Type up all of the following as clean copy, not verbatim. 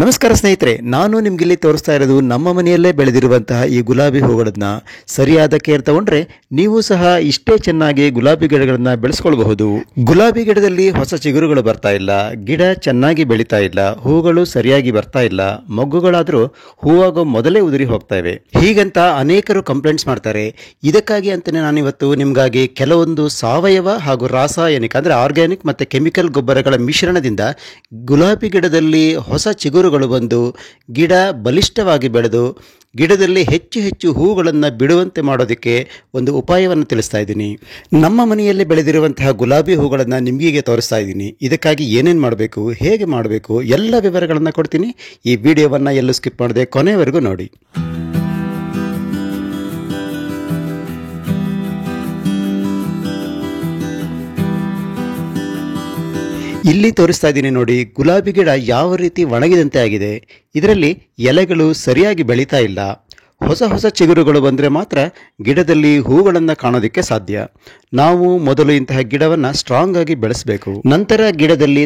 ನಮಸ್ಕಾರ ಸ್ನೇಹಿತರೆ, ನಾನು ನಿಮ್ಗಿಲ್ಲಿ ತೋರಿಸ್ತಾ ಇರೋದು ನಮ್ಮ ಮನೆಯಲ್ಲೇ ಬೆಳೆದಿರುವಂತಹ ಈ ಗುಲಾಬಿ ಹೂಗಳನ್ನ ಸರಿಯಾದ ಕೇರ್ ತಗೊಂಡ್ರೆ ನೀವು ಸಹ ಇಷ್ಟೇ ಚೆನ್ನಾಗಿ ಗುಲಾಬಿ ಗಿಡಗಳನ್ನ ಬೆಳೆಸ್ಕೊಳ್ಬಹುದು. ಗುಲಾಬಿ ಗಿಡದಲ್ಲಿ ಹೊಸ ಚಿಗುರುಗಳು ಬರ್ತಾ ಇಲ್ಲ, ಗಿಡ ಚೆನ್ನಾಗಿ ಬೆಳೀತಾ ಇಲ್ಲ, ಹೂಗಳು ಸರಿಯಾಗಿ ಬರ್ತಾ ಇಲ್ಲ, ಮೊಗ್ಗುಗಳಾದ್ರೂ ಹೂವಾಗೋ ಮೊದಲೇ ಉದುರಿ ಹೋಗ್ತಾ ಇವೆ. ಹೀಗಂತ ಅನೇಕರು ಕಂಪ್ಲೇಂಟ್ಸ್ ಮಾಡ್ತಾರೆ. ಇದಕ್ಕಾಗಿ ಅಂತಾನೆ ನಾನಿವತ್ತು ನಿಮ್ಗಾಗಿ ಕೆಲವೊಂದು ಸಾವಯವ ಹಾಗೂ ರಾಸಾಯನಿಕ ಅಂದ್ರೆ ಆರ್ಗ್ಯಾನಿಕ್ ಮತ್ತೆ ಕೆಮಿಕಲ್ ಗೊಬ್ಬರಗಳ ಮಿಶ್ರಣದಿಂದ ಗುಲಾಬಿ ಗಿಡದಲ್ಲಿ ಹೊಸ ಚಿಗುರುಗಳು ಬಂದು ಗಿಡ ಬಲಿಷ್ಠವಾಗಿ ಬೆಳೆದು ಗಿಡದಲ್ಲಿ ಹೆಚ್ಚು ಹೆಚ್ಚು ಹೂಗಳನ್ನು ಬಿಡುವಂತೆ ಮಾಡೋದಕ್ಕೆ ಒಂದು ಉಪಾಯವನ್ನು ತಿಳಿಸ್ತಾ ಇದ್ದೀನಿ. ನಮ್ಮ ಮನೆಯಲ್ಲಿ ಬೆಳೆದಿರುವಂತಹ ಗುಲಾಬಿ ಹೂಗಳನ್ನು ನಿಮಗೀಗ ತೋರಿಸ್ತಾ ಇದ್ದೀನಿ. ಇದಕ್ಕಾಗಿ ಏನೇನು ಮಾಡಬೇಕು, ಹೇಗೆ ಮಾಡಬೇಕು, ಎಲ್ಲ ವಿವರಗಳನ್ನು ಕೊಡ್ತೀನಿ. ಈ ವಿಡಿಯೋವನ್ನು ಎಲ್ಲೂ ಸ್ಕಿಪ್ ಮಾಡದೆ ಕೊನೆವರೆಗೂ ನೋಡಿ. ಇಲ್ಲಿ ತೋರಿಸ್ತಾ ಇದ್ದೀನಿ ನೋಡಿ, ಗುಲಾಬಿ ಗಿಡ ಯಾವ ರೀತಿ ಒಣಗಿದಂತೆ ಆಗಿದೆ. ಇದರಲ್ಲಿ ಎಲೆಗಳು ಸರಿಯಾಗಿ ಬೆಳೀತಾ ಇಲ್ಲ. ಹೊಸ ಹೊಸ ಚಿಗುರುಗಳು ಬಂದರೆ ಮಾತ್ರ ಗಿಡದಲ್ಲಿ ಹೂಗಳನ್ನು ಕಾಣೋದಕ್ಕೆ ಸಾಧ್ಯ. ನಾವು ಮೊದಲು ಇಂತಹ ಗಿಡವನ್ನು ಸ್ಟ್ರಾಂಗ್ ಆಗಿ ಬೆಳೆಸಬೇಕು. ನಂತರ ಗಿಡದಲ್ಲಿ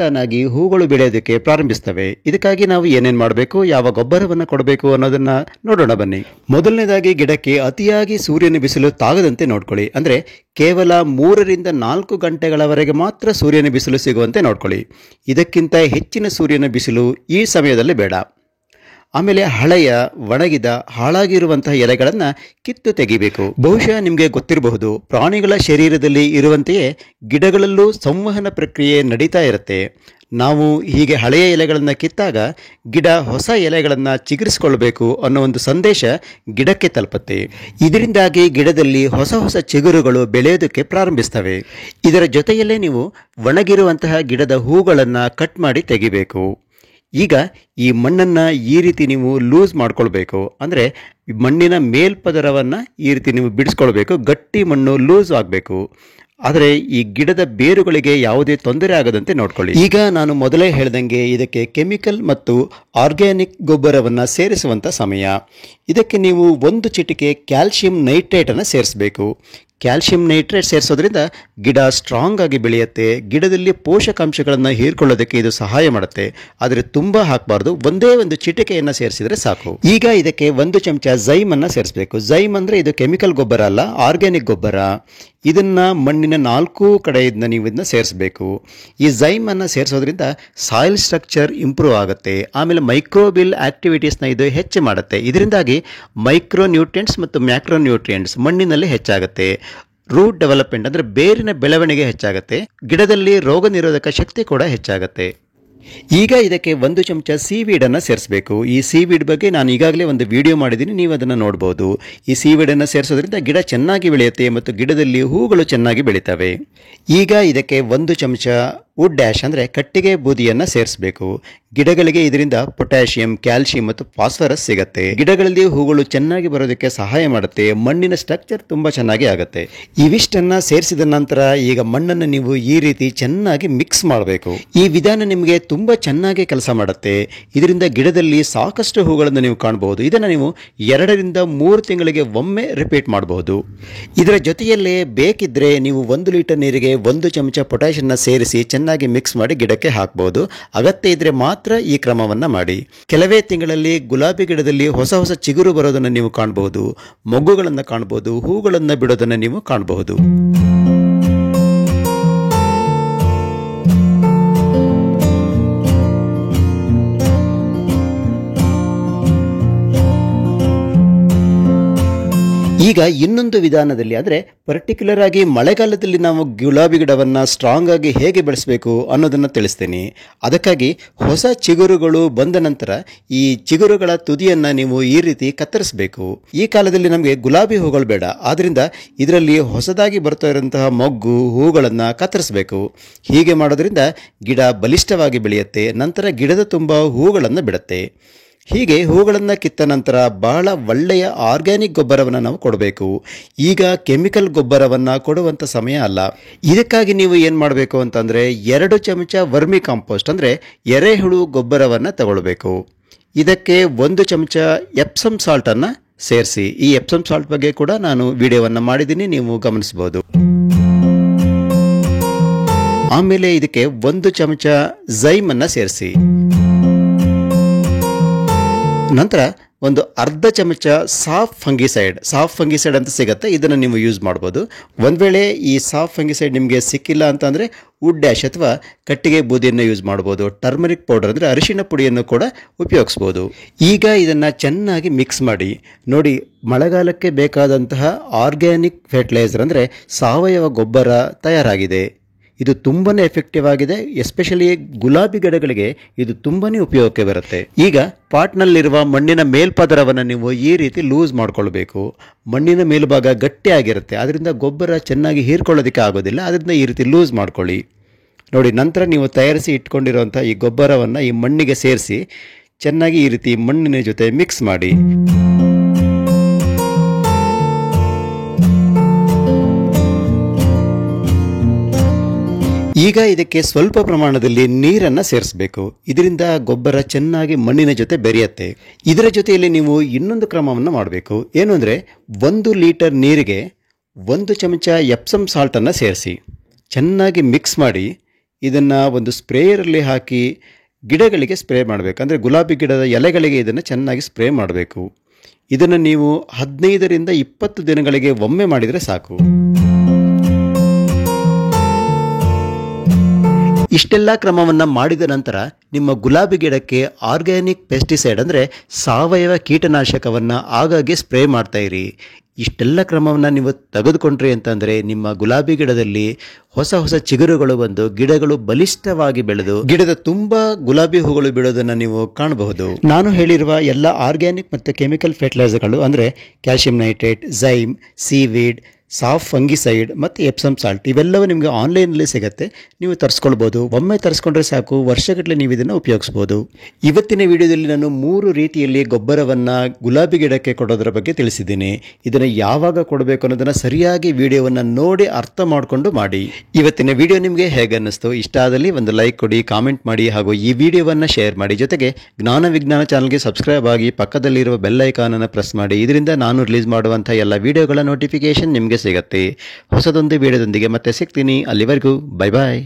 ತಾನಾಗಿ ಹೂಗಳು ಬೆಳೆಯೋದಕ್ಕೆ ಪ್ರಾರಂಭಿಸ್ತವೆ. ಇದಕ್ಕಾಗಿ ನಾವು ಏನೇನು ಮಾಡಬೇಕು, ಯಾವ ಗೊಬ್ಬರವನ್ನು ಕೊಡಬೇಕು ಅನ್ನೋದನ್ನ ನೋಡೋಣ ಬನ್ನಿ. ಮೊದಲನೇದಾಗಿ ಗಿಡಕ್ಕೆ ಅತಿಯಾಗಿ ಸೂರ್ಯನ ಬಿಸಿಲು ತಾಗದಂತೆ ನೋಡ್ಕೊಳ್ಳಿ. ಅಂದ್ರೆ ಕೇವಲ 3 ರಿಂದ 4 ಗಂಟೆಗಳವರೆಗೆ ಮಾತ್ರ ಸೂರ್ಯನ ಬಿಸಿಲು ಸಿಗುವಂತೆ ನೋಡ್ಕೊಳ್ಳಿ. ಇದಕ್ಕಿಂತ ಹೆಚ್ಚಿನ ಸೂರ್ಯನ ಬಿಸಿಲು ಈ ಸಮಯದಲ್ಲಿ ಬೇಡ. ಆಮೇಲೆ ಹಳೆಯ ಒಣಗಿದ ಹಾಳಾಗಿರುವಂತಹ ಎಲೆಗಳನ್ನು ಕಿತ್ತು ತೆಗಿಬೇಕು. ಬಹುಶಃ ನಿಮಗೆ ಗೊತ್ತಿರಬಹುದು, ಪ್ರಾಣಿಗಳ ಶರೀರದಲ್ಲಿ ಇರುವಂತೆಯೇ ಗಿಡಗಳಲ್ಲೂ ಸಂವಹನ ಪ್ರಕ್ರಿಯೆ ನಡೀತಾ ಇರುತ್ತೆ. ನಾವು ಹೀಗೆ ಹಳೆಯ ಎಲೆಗಳನ್ನು ಕಿತ್ತಾಗ ಗಿಡ ಹೊಸ ಎಲೆಗಳನ್ನು ಚಿಗುರಿಸಿಕೊಳ್ಬೇಕು ಅನ್ನೋ ಒಂದು ಸಂದೇಶ ಗಿಡಕ್ಕೆ ತಲುಪುತ್ತೆ. ಇದರಿಂದಾಗಿ ಗಿಡದಲ್ಲಿ ಹೊಸ ಹೊಸ ಚಿಗುರುಗಳು ಬೆಳೆಯೋದಕ್ಕೆ ಪ್ರಾರಂಭಿಸ್ತವೆ. ಇದರ ಜೊತೆಯಲ್ಲೇ ನೀವು ಒಣಗಿರುವಂತಹ ಗಿಡದ ಹೂಗಳನ್ನು ಕಟ್ ಮಾಡಿ ತೆಗಿಬೇಕು. ಈಗ ಈ ಮಣ್ಣನ್ನು ಈ ರೀತಿ ನೀವು ಲೂಸ್ ಮಾಡ್ಕೊಳ್ಬೇಕು. ಅಂದರೆ ಮಣ್ಣಿನ ಮೇಲ್ಪದರವನ್ನು ಈ ರೀತಿ ನೀವು ಬಿಡಿಸ್ಕೊಳ್ಬೇಕು. ಗಟ್ಟಿ ಮಣ್ಣು ಲೂಸ್ ಆಗಬೇಕು. ಆದರೆ ಈ ಗಿಡದ ಬೇರುಗಳಿಗೆ ಯಾವುದೇ ತೊಂದರೆ ಆಗದಂತೆ ನೋಡ್ಕೊಳ್ಳಿ. ಈಗ ನಾನು ಮೊದಲೇ ಹೇಳ್ದಂಗೆ ಇದಕ್ಕೆ ಕೆಮಿಕಲ್ ಮತ್ತು ಆರ್ಗ್ಯಾನಿಕ್ ಗೊಬ್ಬರವನ್ನು ಸೇರಿಸುವಂಥ ಸಮಯ. ಇದಕ್ಕೆ ನೀವು 1 ಚಿಟಿಕೆ ಕ್ಯಾಲ್ಸಿಯಂ ನೈಟ್ರೇಟನ್ನು ಸೇರಿಸಬೇಕು. ಕ್ಯಾಲ್ಸಿಯಂ ನೈಟ್ರೇಟ್ ಸೇರಿಸೋದ್ರಿಂದ ಗಿಡ ಸ್ಟ್ರಾಂಗ್ ಆಗಿ ಬೆಳೆಯುತ್ತೆ. ಗಿಡದಲ್ಲಿ ಪೋಷಕಾಂಶಗಳನ್ನು ಹೀರ್ಕೊಳ್ಳೋದಕ್ಕೆ ಇದು ಸಹಾಯ ಮಾಡುತ್ತೆ. ಆದರೆ ತುಂಬ ಹಾಕಬಾರ್ದು, ಒಂದೇ 1 ಚಿಟಿಕೆಯನ್ನು ಸೇರಿಸಿದ್ರೆ ಸಾಕು. ಈಗ ಇದಕ್ಕೆ 1 ಚಮಚ ಝೈಮ್ ಅನ್ನು ಸೇರಿಸಬೇಕು. ಝೈಮ್ ಅಂದರೆ ಇದು ಕೆಮಿಕಲ್ ಗೊಬ್ಬರ ಅಲ್ಲ, ಆರ್ಗ್ಯಾನಿಕ್ ಗೊಬ್ಬರ. ಇದನ್ನ ಮಣ್ಣಿನ 4 ಕಡೆಯಿಂದ ನೀವು ಇದನ್ನ ಸೇರಿಸಬೇಕು. ಈ ಝೈಮ್ ಅನ್ನು ಸೇರಿಸೋದ್ರಿಂದ ಸಾಯಿಲ್ ಸ್ಟ್ರಕ್ಚರ್ ಇಂಪ್ರೂವ್ ಆಗುತ್ತೆ. ಆಮೇಲೆ ಮೈಕ್ರೋಬಿಯಲ್ ಆಕ್ಟಿವಿಟೀಸ್ನ ಇದು ಹೆಚ್ಚು ಮಾಡುತ್ತೆ. ಇದರಿಂದಾಗಿ ಮೈಕ್ರೋ ನ್ಯೂಟ್ರಿಯೆಂಟ್ಸ್ ಮತ್ತು ಮ್ಯಾಕ್ರೋ ನ್ಯೂಟ್ರಿಯೆಂಟ್ಸ್ ಮಣ್ಣಿನಲ್ಲಿ ಹೆಚ್ಚಾಗುತ್ತೆ. ರೂಟ್ ಡೆವಲಪ್ಮೆಂಟ್ ಅಂದರೆ ಬೇರಿನ ಬೆಳವಣಿಗೆ ಹೆಚ್ಚಾಗುತ್ತೆ. ಗಿಡದಲ್ಲಿ ರೋಗ ನಿರೋಧಕ ಶಕ್ತಿ ಕೂಡ ಹೆಚ್ಚಾಗುತ್ತೆ. ಈಗ ಇದಕ್ಕೆ 1 ಚಮಚ ಸೀವೀಡ್ ಅನ್ನು ಸೇರಿಸಬೇಕು. ಈ ಸೀವೀಡ್ ಬಗ್ಗೆ ನಾನು ಈಗಾಗಲೇ ಒಂದು ವಿಡಿಯೋ ಮಾಡಿದ್ದೀನಿ, ನೀವು ಅದನ್ನು ನೋಡ್ಬೋದು. ಈ ಸೀವೀಡ್ ಅನ್ನು ಸೇರಿಸೋದ್ರಿಂದ ಗಿಡ ಚೆನ್ನಾಗಿ ಬೆಳೆಯುತ್ತೆ ಮತ್ತು ಗಿಡದಲ್ಲಿ ಹೂಗಳು ಚೆನ್ನಾಗಿ ಬೆಳೀತವೆ. ಈಗ ಇದಕ್ಕೆ 1 ಚಮಚ ವುಡ್ ಆ್ಯಶ್ ಅಂದರೆ ಕಟ್ಟಿಗೆ ಬೂದಿಯನ್ನು ಸೇರಿಸಬೇಕು. ಗಿಡಗಳಿಗೆ ಇದರಿಂದ ಪೊಟ್ಯಾಷಿಯಂ, ಕ್ಯಾಲ್ಸಿಯಂ ಮತ್ತು ಫಾಸ್ಫರಸ್ ಸಿಗುತ್ತೆ. ಗಿಡಗಳಲ್ಲಿ ಹೂಗಳು ಚೆನ್ನಾಗಿ ಬರೋದಕ್ಕೆ ಸಹಾಯ ಮಾಡುತ್ತೆ. ಮಣ್ಣಿನ ಸ್ಟ್ರಕ್ಚರ್ ತುಂಬ ಚೆನ್ನಾಗಿ ಆಗುತ್ತೆ. ಇವಿಷ್ಟನ್ನು ಸೇರಿಸಿದ ನಂತರ ಈಗ ಮಣ್ಣನ್ನು ನೀವು ಈ ರೀತಿ ಚೆನ್ನಾಗಿ ಮಿಕ್ಸ್ ಮಾಡಬೇಕು. ಈ ವಿಧಾನ ನಿಮಗೆ ತುಂಬ ಚೆನ್ನಾಗಿ ಕೆಲಸ ಮಾಡುತ್ತೆ. ಇದರಿಂದ ಗಿಡದಲ್ಲಿ ಸಾಕಷ್ಟು ಹೂಗಳನ್ನು ನೀವು ಕಾಣಬಹುದು. ಇದನ್ನು ನೀವು 2 ರಿಂದ 3 ತಿಂಗಳಿಗೆ ಒಮ್ಮೆ ರಿಪೀಟ್ ಮಾಡಬಹುದು. ಇದರ ಜೊತೆಯಲ್ಲೇ ಬೇಕಿದ್ರೆ ನೀವು 1 ಲೀಟರ್ ನೀರಿಗೆ 1 ಚಮಚ ಪೊಟ್ಯಾಷಿಯನ್ನ ಸೇರಿಸಿ ಚೆನ್ನಾಗಿ ಮಿಕ್ಸ್ ಮಾಡಿ ಗಿಡಕ್ಕೆ ಹಾಕಬಹುದು. ಅಗತ್ಯ ಇದ್ರೆ ಮಾತ್ರ ಈ ಕ್ರಮವನ್ನ ಮಾಡಿ. ಕೆಲವೇ ತಿಂಗಳಲ್ಲಿ ಗುಲಾಬಿ ಗಿಡದಲ್ಲಿ ಹೊಸ ಹೊಸ ಚಿಗುರು ಬರೋದನ್ನು ನೀವು ಕಾಣಬಹುದು, ಮೊಗ್ಗುಗಳನ್ನು ಕಾಣಬಹುದು, ಹೂಗಳನ್ನು ಬಿಡೋದನ್ನು ನೀವು ಕಾಣಬಹುದು. ಈಗ ಇನ್ನೊಂದು ವಿಧಾನದಲ್ಲಿ ಅಂದರೆ ಪರ್ಟಿಕ್ಯುಲರ್ ಆಗಿ ಮಳೆಗಾಲದಲ್ಲಿ ನಾವು ಗುಲಾಬಿ ಗಿಡವನ್ನು ಸ್ಟ್ರಾಂಗ್ ಆಗಿ ಹೇಗೆ ಬೆಳೆಸಬೇಕು ಅನ್ನೋದನ್ನು ತಿಳಿಸ್ತೇನೆ. ಅದಕ್ಕಾಗಿ ಹೊಸ ಚಿಗುರುಗಳು ಬಂದ ನಂತರ ಈ ಚಿಗುರುಗಳ ತುದಿಯನ್ನು ನೀವು ಈ ರೀತಿ ಕತ್ತರಿಸಬೇಕು. ಈ ಕಾಲದಲ್ಲಿ ನಮಗೆ ಗುಲಾಬಿ ಹೂಗಳು ಬೇಡ, ಆದ್ದರಿಂದ ಇದರಲ್ಲಿ ಹೊಸದಾಗಿ ಬರ್ತಾ ಇರುವಂತಹ ಮೊಗ್ಗು ಹೂಗಳನ್ನು ಕತ್ತರಿಸಬೇಕು. ಹೀಗೆ ಮಾಡೋದ್ರಿಂದ ಗಿಡ ಬಲಿಷ್ಠವಾಗಿ ಬೆಳೆಯುತ್ತೆ. ನಂತರ ಗಿಡದ ತುಂಬ ಹೂಗಳನ್ನು ಬಿಡುತ್ತೆ. ಹೀಗೆ ಹೂಗಳನ್ನು ಕಿತ್ತ ನಂತರ ಬಹಳ ಒಳ್ಳೆಯ ಆರ್ಗ್ಯಾನಿಕ್ ಗೊಬ್ಬರವನ್ನು ನಾವು ಕೊಡಬೇಕು. ಈಗ ಕೆಮಿಕಲ್ ಗೊಬ್ಬರವನ್ನು ಕೊಡುವಂಥ ಸಮಯ ಅಲ್ಲ. ಇದಕ್ಕಾಗಿ ನೀವು ಏನು ಮಾಡಬೇಕು ಅಂತಂದರೆ 2 ಚಮಚ ವರ್ಮಿ ಕಾಂಪೋಸ್ಟ್ ಅಂದರೆ ಎರೆಹುಳು ಗೊಬ್ಬರವನ್ನು ತಗೊಳ್ಬೇಕು. ಇದಕ್ಕೆ 1 ಚಮಚ ಎಪ್ಸಮ್ ಸಾಲ್ಟನ್ನು ಸೇರಿಸಿ. ಈ ಎಪ್ಸಮ್ ಸಾಲ್ಟ್ ಬಗ್ಗೆ ಕೂಡ ನಾನು ವಿಡಿಯೋವನ್ನು ಮಾಡಿದ್ದೀನಿ, ನೀವು ಗಮನಿಸಬಹುದು. ಆಮೇಲೆ ಇದಕ್ಕೆ 1 ಚಮಚ ಝೈಮ್ ಅನ್ನು ಸೇರಿಸಿ. ನಂತರ ಒಂದು ಅರ್ಧ ಚಮಚ ಸಾಫ್ ಫಂಗಿಸೈಡ್ ಅಂತ ಸಿಗುತ್ತೆ, ಇದನ್ನು ನೀವು ಯೂಸ್ ಮಾಡ್ಬೋದು. ಒಂದು ವೇಳೆ ಈ ಸಾಫ್ ಫಂಗಿಸೈಡ್ ನಿಮಗೆ ಸಿಕ್ಕಿಲ್ಲ ಅಂತಂದರೆ ವುಡ್ ಡ್ಯಾಶ್ ಅಥವಾ ಕಟ್ಟಿಗೆ ಬೂದಿಯನ್ನು ಯೂಸ್ ಮಾಡ್ಬೋದು. ಟರ್ಮರಿಕ್ ಪೌಡರ್ ಅಂದರೆ ಅರಿಶಿಣ ಪುಡಿಯನ್ನು ಕೂಡ ಉಪಯೋಗಿಸ್ಬೋದು. ಈಗ ಇದನ್ನು ಚೆನ್ನಾಗಿ ಮಿಕ್ಸ್ ಮಾಡಿ. ನೋಡಿ, ಮಳೆಗಾಲಕ್ಕೆ ಬೇಕಾದಂತಹ ಆರ್ಗ್ಯಾನಿಕ್ ಫರ್ಟಿಲೈಸರ್ ಅಂದರೆ ಸಾವಯವ ಗೊಬ್ಬರ ತಯಾರಾಗಿದೆ. ಇದು ತುಂಬಾ ಎಫೆಕ್ಟಿವ್ ಆಗಿದೆ. ಎಸ್ಪೆಷಲಿ ಗುಲಾಬಿ ಗಿಡಗಳಿಗೆ ಇದು ತುಂಬಾ ಉಪಯೋಗಕ್ಕೆ ಬರುತ್ತೆ. ಈಗ ಪಾಟ್ನಲ್ಲಿರುವ ಮಣ್ಣಿನ ಮೇಲ್ಪದರವನ್ನು ನೀವು ಈ ರೀತಿ ಲೂಸ್ ಮಾಡ್ಕೊಳ್ಬೇಕು. ಮಣ್ಣಿನ ಮೇಲ್ಭಾಗ ಗಟ್ಟಿಯಾಗಿರುತ್ತೆ, ಅದರಿಂದ ಗೊಬ್ಬರ ಚೆನ್ನಾಗಿ ಹೀರ್ಕೊಳ್ಳೋದಕ್ಕೆ ಆಗೋದಿಲ್ಲ. ಅದರಿಂದ ಈ ರೀತಿ ಲೂಸ್ ಮಾಡ್ಕೊಳ್ಳಿ. ನೋಡಿ, ನಂತರ ನೀವು ತಯಾರಿಸಿ ಇಟ್ಕೊಂಡಿರುವಂಥ ಈ ಗೊಬ್ಬರವನ್ನು ಈ ಮಣ್ಣಿಗೆ ಸೇರಿಸಿ ಚೆನ್ನಾಗಿ ಈ ರೀತಿ ಮಣ್ಣಿನ ಜೊತೆ ಮಿಕ್ಸ್ ಮಾಡಿ. ಈಗ ಇದಕ್ಕೆ ಸ್ವಲ್ಪ ಪ್ರಮಾಣದಲ್ಲಿ ನೀರನ್ನು ಸೇರಿಸಬೇಕು. ಇದರಿಂದ ಗೊಬ್ಬರ ಚೆನ್ನಾಗಿ ಮಣ್ಣಿನ ಜೊತೆ ಬೆರೆಯುತ್ತೆ. ಇದರ ಜೊತೆಯಲ್ಲಿ ನೀವು ಇನ್ನೊಂದು ಕ್ರಮವನ್ನು ಮಾಡಬೇಕು. ಏನು ಅಂದರೆ 1 ಲೀಟರ್ ನೀರಿಗೆ 1 ಚಮಚ ಎಪ್ಸಮ್ ಸಾಲ್ಟನ್ನು ಸೇರಿಸಿ ಚೆನ್ನಾಗಿ ಮಿಕ್ಸ್ ಮಾಡಿ ಇದನ್ನು ಒಂದು ಸ್ಪ್ರೇಯರಲ್ಲಿ ಹಾಕಿ ಗಿಡಗಳಿಗೆ ಸ್ಪ್ರೇ ಮಾಡಬೇಕು. ಅಂದರೆ ಗುಲಾಬಿ ಗಿಡದ ಎಲೆಗಳಿಗೆ ಇದನ್ನು ಚೆನ್ನಾಗಿ ಸ್ಪ್ರೇ ಮಾಡಬೇಕು. ಇದನ್ನು ನೀವು 15 ರಿಂದ 20 ದಿನಗಳಿಗೆ ಒಮ್ಮೆ ಮಾಡಿದರೆ ಸಾಕು. ಇಷ್ಟೆಲ್ಲ ಕ್ರಮವನ್ನು ಮಾಡಿದ ನಂತರ ನಿಮ್ಮ ಗುಲಾಬಿ ಗಿಡಕ್ಕೆ ಆರ್ಗ್ಯಾನಿಕ್ ಪೆಸ್ಟಿಸೈಡ್ ಅಂದರೆ ಸಾವಯವ ಕೀಟನಾಶಕವನ್ನು ಆಗಾಗ್ಗೆ ಸ್ಪ್ರೇ ಮಾಡ್ತಾ ಇರಿ. ಇಷ್ಟೆಲ್ಲ ಕ್ರಮವನ್ನು ನೀವು ತೆಗೆದುಕೊಂಡ್ರಿ ಅಂತಂದರೆ ನಿಮ್ಮ ಗುಲಾಬಿ ಗಿಡದಲ್ಲಿ ಹೊಸ ಚಿಗುರುಗಳು ಬಂದು ಗಿಡಗಳು ಬಲಿಷ್ಠವಾಗಿ ಬೆಳೆದು ಗಿಡದ ತುಂಬ ಗುಲಾಬಿ ಹೂಗಳು ಬಿಡೋದನ್ನು ನೀವು ಕಾಣಬಹುದು. ನಾನು ಹೇಳಿರುವ ಎಲ್ಲ ಆರ್ಗ್ಯಾನಿಕ್ ಮತ್ತು ಕೆಮಿಕಲ್ ಫರ್ಟಿಲೈಸರ್ಗಳು ಅಂದರೆ ಕ್ಯಾಲ್ಸಿಯಂ ನೈಟ್ರೇಟ್, ಝೈಮ್, ಸೀವೀಡ್, ಸಾಫ್ ಫಂಗಿಸೈಡ್ ಮತ್ತು ಎಪ್ಸಮ್ ಸಾಲ್ಟ್ ಇವೆಲ್ಲವೂ ನಿಮಗೆ ಆನ್ಲೈನಲ್ಲಿ ಸಿಗುತ್ತೆ. ನೀವು ತರಿಸ್ಕೊಳ್ಬೋದು. ಒಮ್ಮೆ ತರಿಸ್ಕೊಂಡ್ರೆ ಸಾಕು, ವರ್ಷಗಟ್ಟಲೆ ನೀವು ಇದನ್ನು ಉಪಯೋಗಿಸ್ಬೋದು. ಇವತ್ತಿನ ವಿಡಿಯೋದಲ್ಲಿ ನಾನು 3 ರೀತಿಯಲ್ಲಿ ಗೊಬ್ಬರವನ್ನು ಗುಲಾಬಿ ಗಿಡಕ್ಕೆ ಕೊಡೋದರ ಬಗ್ಗೆ ತಿಳಿಸಿದ್ದೀನಿ. ಇದನ್ನು ಯಾವಾಗ ಕೊಡಬೇಕು ಅನ್ನೋದನ್ನು ಸರಿಯಾಗಿ ವಿಡಿಯೋವನ್ನು ನೋಡಿ ಅರ್ಥ ಮಾಡಿಕೊಂಡು ಮಾಡಿ. ಇವತ್ತಿನ ವಿಡಿಯೋ ನಿಮಗೆ ಹೇಗೆ ಅನ್ನಿಸ್ತು? ಇಷ್ಟ ಆದಲ್ಲಿ ಒಂದು ಲೈಕ್ ಕೊಡಿ, ಕಾಮೆಂಟ್ ಮಾಡಿ ಹಾಗೂ ಈ ವಿಡಿಯೋವನ್ನು ಶೇರ್ ಮಾಡಿ. ಜೊತೆಗೆ ಜ್ಞಾನ ವಿಜ್ಞಾನ ಚಾನಲ್ಗೆ ಸಬ್ಸ್ಕ್ರೈಬ್ ಆಗಿ ಪಕ್ಕದಲ್ಲಿರುವ ಬೆಲ್ ಐಕಾನನ್ನು ಪ್ರೆಸ್ ಮಾಡಿ. ಇದರಿಂದ ನಾನು ರಿಲೀಸ್ ಮಾಡುವಂಥ ಎಲ್ಲ ವಿಡಿಯೋಗಳ ನೋಟಿಫಿಕೇಶನ್ ನಿಮಗೆ ಸಿಗುತ್ತೆ. ಹೊಸದೊಂದು ವಿಡಿಯೋದೊಂದಿಗೆ ಮತ್ತೆ ಸಿಗ್ತೀನಿ. ಅಲ್ಲಿವರೆಗೂ ಬೈ ಬಾಯ್.